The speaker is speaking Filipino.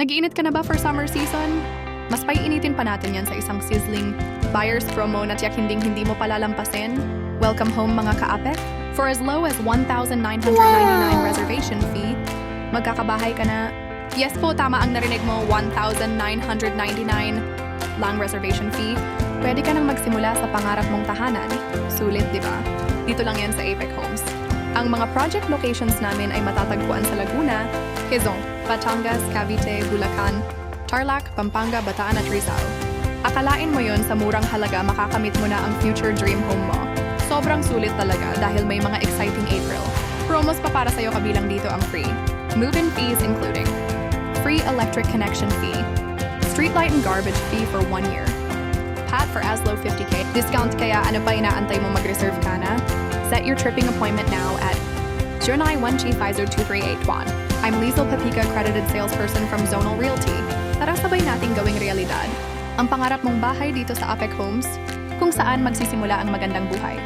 Nag-iinit ka na ba for summer season? Mas paiinitin pa natin yan sa isang sizzling buyer's promo na tiyak hindi mo palalampasin. Welcome home mga kaapek. For as low as 1,999 reservation fee, magkakabahay ka na. Yes po, tama ang narinig mo, 1,999 lang reservation fee. Pwede ka nang magsimula sa pangarap mong tahanan. Sulit, di ba? Dito lang yan sa Apex Homes. Ang mga project locations namin ay matatagpuan sa Laguna, Quezon, Batangas, Cavite, Bulacan, Tarlac, Pampanga, Bataan at Rizal. Akalain mo yon sa murang halaga makakamit mo na ang future dream home mo. Sobrang sulit talaga dahil may mga exciting April. Promos pa para sa'yo kabilang dito ang free move-in fees including free electric connection fee, streetlight and garbage fee for 1 year, PAT for as low 50k, discount kaya ano pa inaantay mo mag-reserve ka na? Set your tripping appointment now at 0915023881. I'm Liesl Papica, accredited salesperson from Zonal Realty. Tara sabay nating gawing realidad ang pangarap mong bahay dito sa Apex Homes, kung saan magsisimula ang magandang buhay.